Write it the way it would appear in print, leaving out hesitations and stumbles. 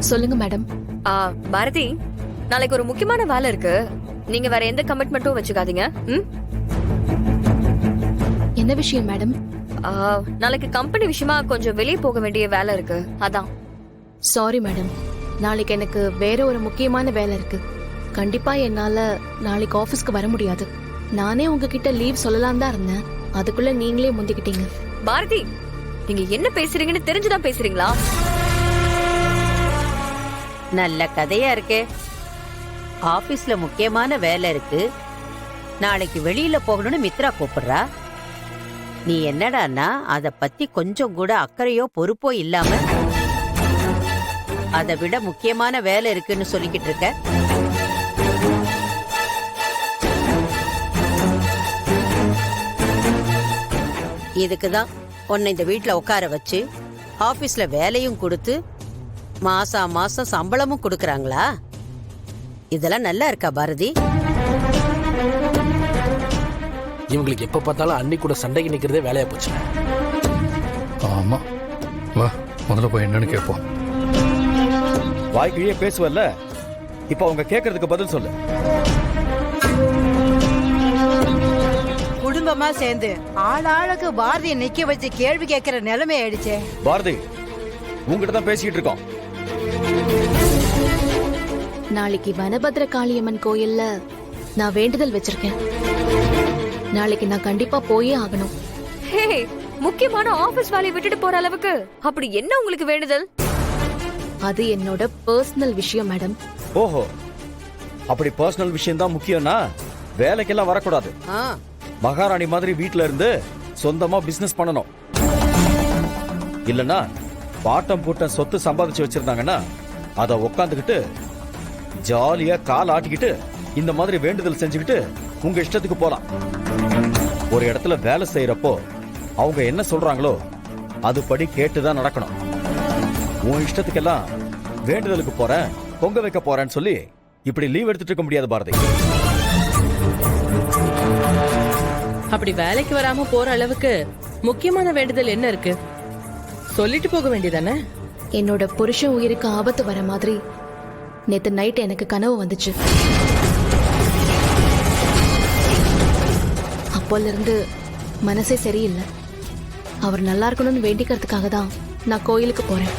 சொல்லுங்க மேடம். பாரதி, நாளைக்கு ஒரு முக்கியமான வேலை இருக்கு. நீங்க வேற எந்த கமிட்மெண்ட்டும் வச்சுக்காதீங்க. என்ன விஷயம் மேடம்? நாளைக்கு கம்பெனி விஷயமா கொஞ்சம் வெளியே போக வேண்டிய வேலை இருக்கு, அதான். சாரி மேடம், நாளைக்கு எனக்கு வேற ஒரு முக்கியமான வேலை இருக்கு. கண்டிப்பா என்னால நாளைக்கு ஆபீஸ்க்கு வர முடியாது. நானே உங்ககிட்ட லீவ் சொல்லலாம் தான் இருந்தேன், அதுக்குள்ள நீங்களே முந்திக்கிட்டீங்க. பாரதி, நீங்க என்ன பேசுறீங்கன்னு தெரிஞ்சுதான் பேசுறீங்களா? நல்ல கதையா இருக்கே. ஆபீஸ்ல முக்கியமான வேலை இருக்கு, நாளைக்கு வெளியில போகணும்னு மித்ரா கூப்பிடுறா. நீ என்னடான்னா அத பத்தி கொஞ்சம் கூட அக்கறையோ பொறுப்போ இல்லாம அதை விட முக்கியமான வேலை இருக்குன்னு சொல்லிக்கிட்டு இருக்க. இதுக்குதான் உன்னை இந்த வீட்டுல உட்கார வச்சு ஆபீஸ்ல வேலையும் கொடுத்து மாசம் சம்பளமும் கொடுக்கறாங்களா? இதெல்லாம் நல்லா இருக்கா பாரதி? இவங்களுக்கு எப்ப பார்த்தாலும் அன்னைக்கு கூட சண்டைக்கு நிக்கிறதே வேலையா போச்சு. ஆமா, வா முதல்ல போய் என்னன்னு கேட்போம். வாய்க்கிழியே பேசுவல்ல, இப்ப அவங்க கேக்குறதுக்கு பதில் சொல்லு. குடும்பமா சேர்ந்து ஆளாளுக்கு பாரதியை நிக்க வச்சு கேள்வி கேட்கிற நிலைமை ஆயிடுச்சே. பாரதி, உங்ககிட்ட தான் பேசிக்கிட்டு இருக்கோம். நாளைக்கு வனபத்ர காளியம்மன் கோயில்ல நான் வேண்டுதல் வச்சிருக்கேன். நாளைக்கு நான் கண்டிப்பா போயே ஆகணும். ஹே, முக்கியமான ஆபீஸ் வேலையை விட்டுட்டு போற அளவுக்கு அப்படி என்ன உங்களுக்கு வேண்டுதல்? அது என்னோட பர்சனல் விஷயம் மேடம். ஓஹோ, அப்படி பர்சனல் விஷயம் தான் முக்கியம்னா வேலைக்கெல்லாம் வரக்கூடாது. மகாராணி மாதிரி வீட்டுல இருந்து சொந்தமா பிசினஸ் பண்ணணும். இல்லனா பாட்டம் பூட்டம் சொத்து சம்பாதிச்சு வச்சிருந்தாங்கன்னா அத உக்காந்துக்கிட்டு ஜாலியா கால் ஆட்டிக்கிட்டு இந்த மாதிரி வேண்டுதல் செஞ்சுக்கிட்டு உங்க இஷ்டத்துக்கு போலாம். ஒரு இடத்துல வேலை செய்யறப்போ அவங்க என்ன சொல்றாங்களோ அதுபடி கேட்டுதான் நடக்கணும். உன் இஷ்டத்துக்கெல்லாம் வேண்டுதலுக்கு போறேன், பொங்க வைக்க போறேன்னு சொல்லி இப்படி லீவ் எடுத்துட்டு இருக்க முடியாது பாரதி. அப்படி வேலைக்கு வராம போற அளவுக்கு முக்கியமான வேண்டுதல் என்ன இருக்கு? சொல்லிட்டு போக வேண்டியதானே? என்னோட புருஷன் உயிருக்கு ஆபத்து வர மாதிரி நேத்து நைட் எனக்கு கனவு வந்துச்சு. அப்போல இருந்து மனசே சரியில்லை. அவர் நல்லா இருக்கணும்னு வேண்டிக்கிறதுக்காக தான் நான் கோயிலுக்கு போறேன்.